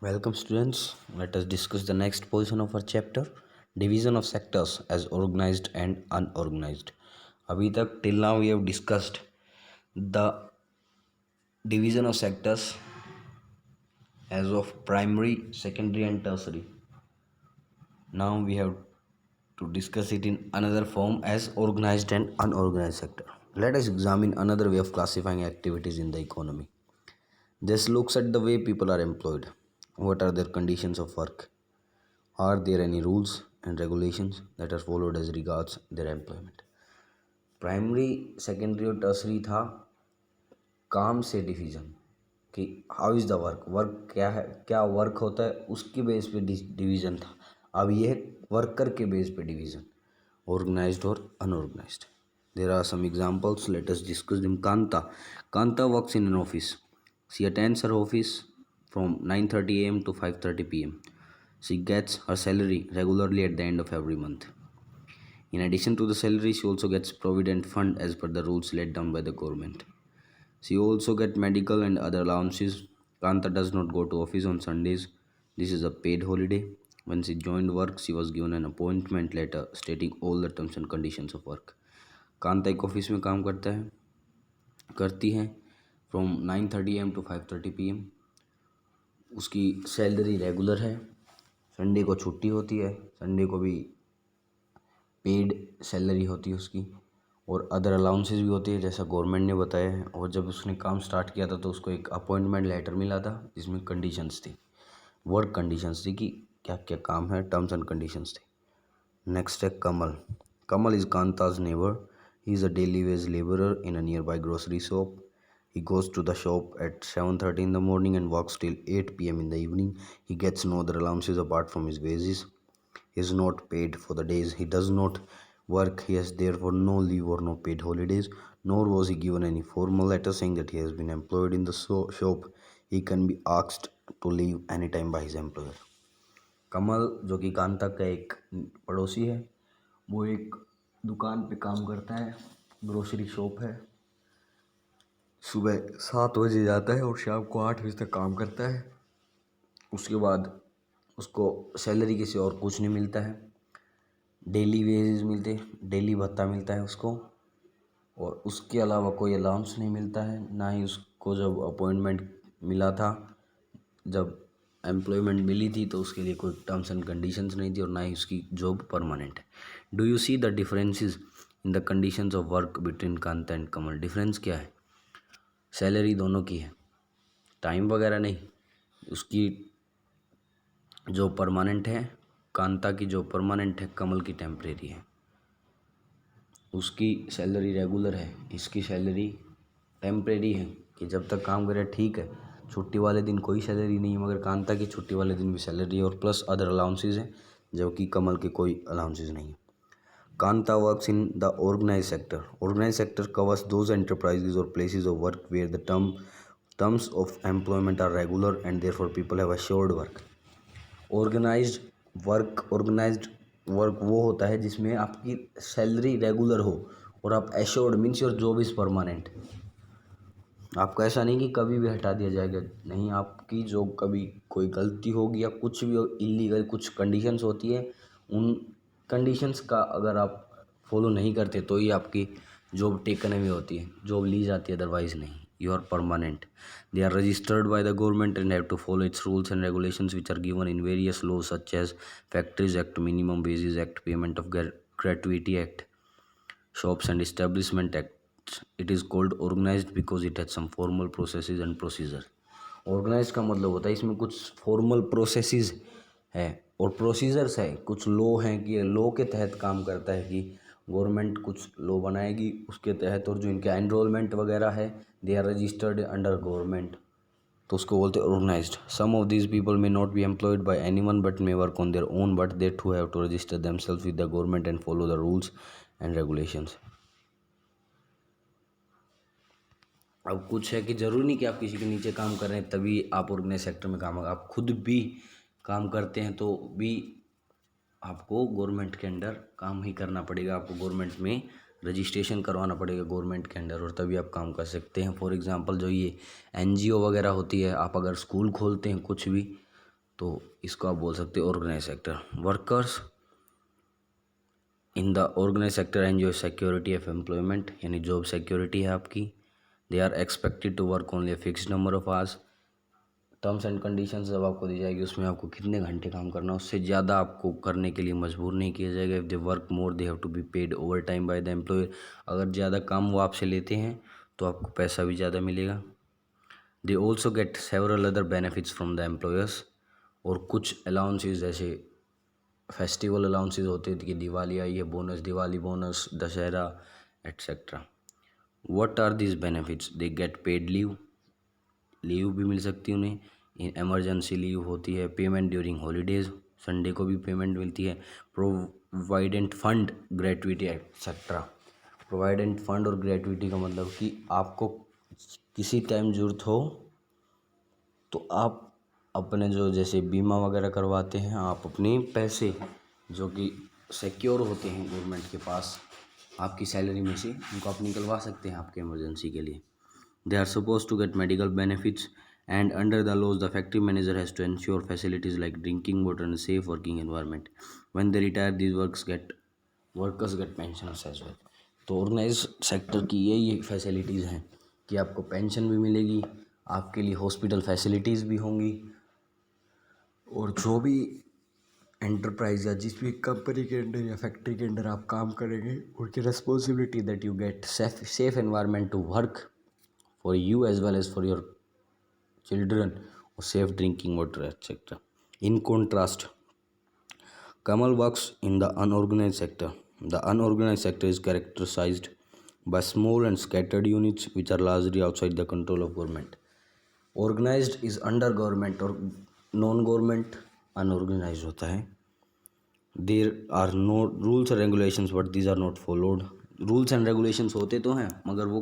Welcome, students. Let us discuss the next portion of our chapter, division of sectors as organized and unorganized. अभी तक till now we have discussed the division of sectors as of primary, secondary, and tertiary. Now we have to discuss it in another form as organized and unorganized sector. Let us examine another way of classifying activities in the economy. This looks at the way people are employed. What are their conditions of work? Are there any rules and regulations that are followed as regards their employment? Primary, secondary और tertiary था काम से division कि how is the work, work क्या है, क्या work होता है, उसके बेस पे डिवीज़न था. अब ये है वर्कर के बेस पे डिवीज़न, ऑर्गेनाइज्ड और unorganised. There are some examples, let us discuss them. Kanta works in an office. She attends her office from 9:30 a.m. to 5:30 p.m. She gets her salary regularly at the end of every month. In addition to the salary, she also gets provident fund as per the rules laid down by the government. She also gets medical and other allowances. Kanta does not go to office on Sundays. This is a paid holiday. When she joined work, she was given an appointment letter stating all the terms and conditions of work. Kanta एक office में काम करती है from 9:30 am to 5:30 pm. उसकी salary regular है, Sunday को छुट्टी होती है, संडे को भी पेड सैलरी होती है उसकी, और अदर अलाउंसेस भी होती है जैसा गवर्नमेंट ने बताया है. और जब उसने काम स्टार्ट किया था तो उसको एक अपॉइंटमेंट लेटर मिला था जिसमें कंडीशंस थी, वर्क कंडीशंस थी कि क्या क्या काम है, टर्म्स एंड कंडीशंस थी. नेक्स्ट है Kamal. Kamal is Kanta's neighbour. He is a daily wage labourer in a nearby grocery shop. He goes to the shop at 7:30 in the morning and works till 8 p.m. in the evening. He gets no other allowances apart from his wages. He is not paid for the days he does not work. He has therefore no leave or no paid holidays, nor was he given any formal letter saying that he has been employed in the shop. He can be asked to leave anytime by his employer. कमल जो कि कांता का एक पड़ोसी है, वो एक दुकान पे काम करता है, ग्रोसरी शॉप है. सुबह 7 बजे जाता है और शाम को 8 बजे तक काम करता है. उसके बाद उसको सैलरी किसी और कुछ नहीं मिलता है, डेली वेजेस मिलते, डेली भत्ता मिलता है उसको, और उसके अलावा कोई अलाउंस नहीं मिलता है. ना ही उसको जब अपॉइंटमेंट मिला था, जब एम्प्लॉयमेंट मिली थी तो उसके लिए कोई टर्म्स एंड कंडीशंस नहीं थी, और ना ही उसकी जॉब परमानेंट है. Do you see the differences in the conditions of work between Kanta and Kamal? Difference क्या है? सैलरी दोनों की है, टाइम वगैरह नहीं. उसकी जो परमानेंट है, कांता की जो परमानेंट है, कमल की टेम्परेरी है. उसकी सैलरी रेगुलर है, इसकी सैलरी टेम्परेरी है कि जब तक काम करे ठीक है. छुट्टी वाले दिन कोई सैलरी नहीं है, मगर कांता की छुट्टी वाले दिन भी सैलरी है, और प्लस अदर अलाउंसेस हैं जबकि कमल के कोई अलाउंसेस नहीं है. Kanta works in the organized sector. Organized sector covers those enterprises or places of work where the terms of employment are regular and therefore people have assured work. Organized work वो होता है जिसमें आपकी salary regular हो और आप assured means your job is permanent. आपको ऐसा नहीं कि कभी भी हटा दिया जाएगा, नहीं, आपकी जॉब कभी कोई गलती होगी या कुछ भी इलीगल कुछ कंडीशंस होती है, उन कंडीशंस का अगर आप फॉलो नहीं करते तो ही आपकी जॉब टेकन अवे होती है, जॉब ली जाती है, अदरवाइज नहीं. You are permanent. They are registered by the government and have to follow its rules and regulations which are given in various laws such as factories act, minimum wages act, payment of gratuity act, shops and establishment act. It is called organized because it has some formal processes and procedure. Organise का मतलब होता है इसमें कुछ formal processes है और procedures है, कुछ लॉ हैं कि लॉ के तहत काम करता है कि गवर्नमेंट कुछ लॉ बनाएगी उसके तहत, और जो इनका एनरोलमेंट वगैरह है they are registered under government, तो उसको बोलते हैं organised. Some of these people may not be employed by anyone but may work on their own, but they to have to register themselves with the government and follow the rules and regulations. अब कुछ है कि ज़रूरी नहीं कि आप किसी के नीचे काम कर रहे हैं तभी आप ऑर्गेनाइज सेक्टर में काम होगा. आप खुद भी काम करते हैं तो भी आपको गवर्नमेंट के अंडर काम ही करना पड़ेगा, आपको गवर्नमेंट में रजिस्ट्रेशन करवाना पड़ेगा गवर्नमेंट के अंडर, और तभी आप काम कर सकते हैं. फॉर एग्जांपल जो ये एनजीओ वगैरह होती है, आप अगर स्कूल खोलते हैं कुछ भी तो इसको आप बोल सकते हैं organise sector. Workers in the organise sector enjoy security of employment, यानी जॉब सिक्योरिटी है आपकी। They are expected to work only fixed number of hours. Terms and conditions जब आपको दी जाएगी उसमें आपको कितने घंटे काम करना है, उससे ज़्यादा आपको करने के लिए मजबूर नहीं किया जाएगा। If they work more they have to be paid over time by the employer. अगर ज़्यादा काम वो आपसे लेते हैं तो आपको पैसा भी ज़्यादा मिलेगा। They also get several other benefits from the employers. और कुछ अलाउंसेस जैसे फेस्टिवल अलाउंसेस होते हैं कि दिवाली आई है, bonus, Diwali bonus, Dussehra etcetera. What are this benefits? They get paid leave, leave भी मिल सकती है उन्हें। इमरजेंसी लीव होती है, पेमेंट ड्यूरिंग हॉलीडेज, संडे को भी पेमेंट मिलती है। Provident fund, gratuity etcetera. Provident fund और ग्रेट्युटी का मतलब कि आपको किसी टाइम ज़रूरत हो तो आप अपने जो जैसे बीमा वगैरह करवाते हैं, आप अपने पैसे जो कि सिक्योर होते हैं गवर्नमेंट के पास आपकी सैलरी में से, उनको आप निकलवा सकते हैं आपके इमरजेंसी के लिए। They are supposed to get medical benefits, and under the laws, the factory manager has to ensure facilities like drinking water and safe working environment. When they retire, these workers get pensions as well. तो organise sector की यही facilities हैं कि आपको pension भी मिलेगी, आपके लिए हॉस्पिटल फैसिलिटीज़ भी होंगी, और जो भी एंटरप्राइज या जिस भी कंपनी के अंडर या फैक्ट्री के अंडर आप काम करेंगे, उनकी responsibility that you get safe environment to work for you as well as for your children, or safe drinking water, etc. In contrast, Kamal works in the unorganized sector. The unorganized sector is characterized by small and scattered units which are largely outside the control of government. Organized is under government और non-government unorganized होता है। There are no rules and regulations but these are not followed. Rules and regulations होते तो हैं मगर वो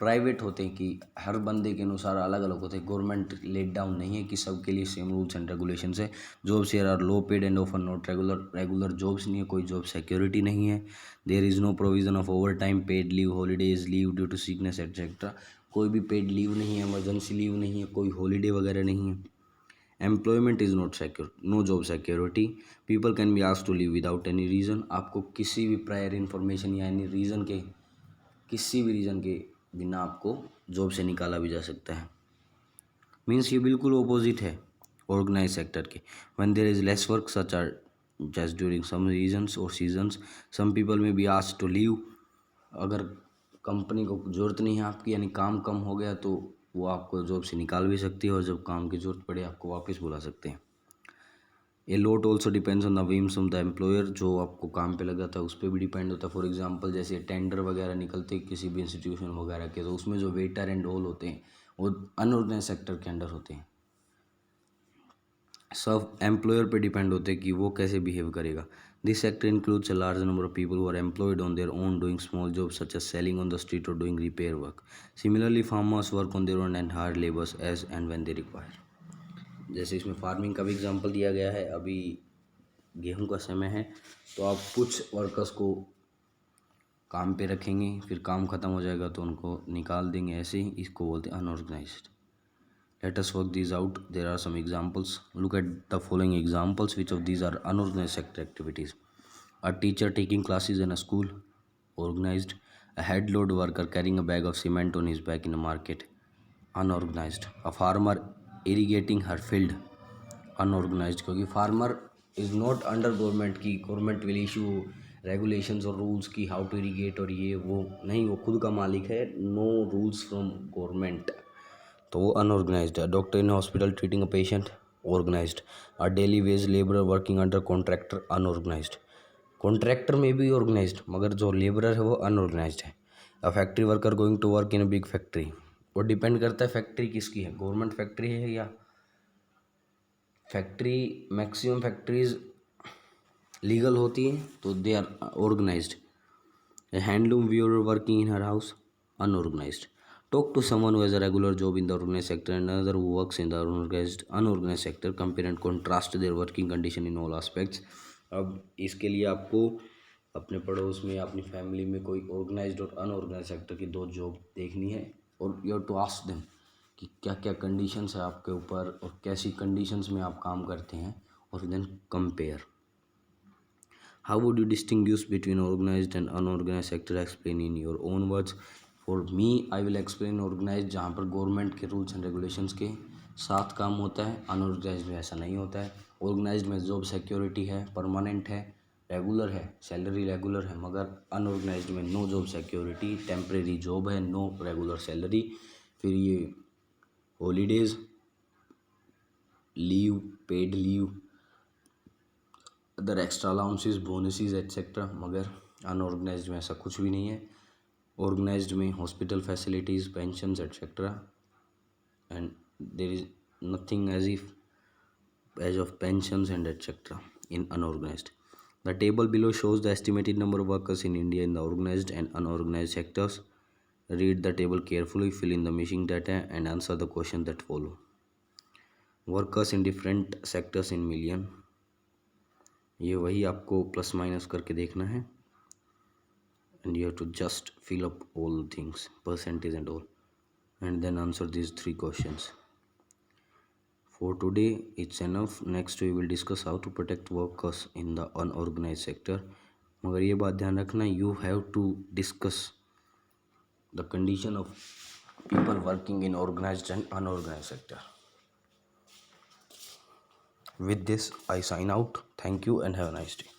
private होते हैं कि हर बंदे के अनुसार अलग अलग होते हैं। गवर्नमेंट लेट डाउन नहीं है कि सबके लिए सेम रूल्स एंड रेगुलेशंस है। Jobs here are low paid and often not regular jobs नहीं है, कोई जॉब सिक्योरिटी नहीं है। There is no provision of over time, paid leave, holidays leave due to sickness etcetera. कोई भी paid leave नहीं है, इमरजेंसी लीव नहीं है, कोई हॉलीडे वगैरह नहीं है। Employment is not secure, no job security. People can be asked to leave without any reason. आपको किसी भी प्रायर इन्फॉर्मेशन या एनी रीज़न के, किसी भी रीज़न के बिना आपको जॉब से निकाला भी जा सकता है। मीन्स ये बिल्कुल ऑपोजिट है ऑर्गेनाइज सेक्टर के। When there is less work such are just during some reasons और seasons, some people may be asked to leave. अगर कंपनी को ज़रूरत नहीं है आपकी, यानी काम कम हो गया, तो वो आपको जॉब से निकाल भी सकती है, और जब काम की ज़रूरत पड़े आपको वापस बुला सकते हैं। A lot also depends on the whims of the employer. जो आपको काम पे लगा था उस पर भी डिपेंड होता है। फॉर एग्जांपल जैसे टेंडर वगैरह निकलते किसी भी इंस्टीट्यूशन वगैरह के, तो उसमें जो वेटर एंड ऑल होते हैं वो अनऑर्गेनाइज सेक्टर के अंडर होते हैं। सब एम्प्लॉयर पे डिपेंड होते हैं कि वो कैसे बिहेव करेगा। This sector includes a large number of people who are employed on their own doing small jobs such as selling on the street और doing repair work. Similarly farmers work on their own and hire labours as and when they require. जैसे इसमें farming का भी example दिया गया है। अभी गेहूं का समय है तो आप कुछ वर्कर्स को काम पे रखेंगे, फिर काम ख़त्म हो जाएगा तो उनको निकाल देंगे, ऐसे ही इसको बोलते हैं unorganised. Let us work these out. There are some examples. Look at the following examples. Which of these are unorganized sector activities? A teacher taking classes in a school, organized. A head load worker carrying a bag of cement on his back in a market, unorganized. A farmer irrigating her field, unorganised, क्योंकि farmer is not under government की government will issue regulations और rules की how to irrigate और ये वो नहीं, वो खुद का मालिक है, नो रूल्स फ्रॉम गवर्नमेंट, तो वो अनऑर्गेनाइज्ड है। Doctor in hospital treating a patient, organised. A daily wage labourer working under contractor, unorganised. Contractor में भी ऑर्गेनाइज्ड मगर जो लेबरर है वो अनऑर्गेनाइज्ड है। A factory worker going to work in a big factory, वो डिपेंड करता है फैक्ट्री किसकी है, गवर्नमेंट फैक्ट्री है या फैक्ट्री। मैक्सिमम फैक्ट्रीज लीगल होती हैं तो they are organised. Handloom weaver working in her house, unorganised. Talk to someone who has a regular job in the organised sector and another who works in the unorganised sector, compare and contrast their working condition in all aspects. अब इसके लिए आपको अपने पड़ोस में या अपनी family में कोई ऑर्गेनाइज्ड और अनऑर्गेनाइज्ड सेक्टर की दो जॉब देखनी है और you have to ask them कि क्या क्या कंडीशंस है आपके ऊपर और कैसी कंडीशंस में आप काम करते हैं, और then compare. How would you distinguish between organized and unorganized sector? Explain in your own words. For me, I will explain organized जहाँ पर गवर्नमेंट के रूल्स एंड रेगुलेशंस के साथ काम होता है. अनऑर्गेनाइज्ड में ऐसा नहीं होता है. ऑर्गेनाइज्ड में जॉब सिक्योरिटी है, परमानेंट है, रेगुलर है, सैलरी रेगुलर है, मगर अनऑर्गेनाइज्ड में no job security, temporary job है, नो रेगुलर सैलरी. फिर ये holidays, leave, paid leave, other extra allowances, bonuses etcetera, मगर अनऑर्गेनाइज्ड में ऐसा कुछ भी नहीं है. ऑर्गेनाइज्ड में hospital facilities, pensions etcetera, and there is nothing as of pensions and etcetera in unorganized. The table below shows the estimated number of workers in India in the organized and unorganized sectors. Read the table carefully, fill in the missing data, and answer the questions that follow. Workers in different sectors in million. ये वही आपको plus minus करके देखना है, and you have to just fill up all things, percentage and all, and then answer these 3 questions. For today it's enough. Next we will discuss how to protect workers in the unorganized sector. मगर ये बात ध्यान रखना, you have to discuss the condition of people working in organized and unorganized sector. With this I sign out. Thank you and have a nice day.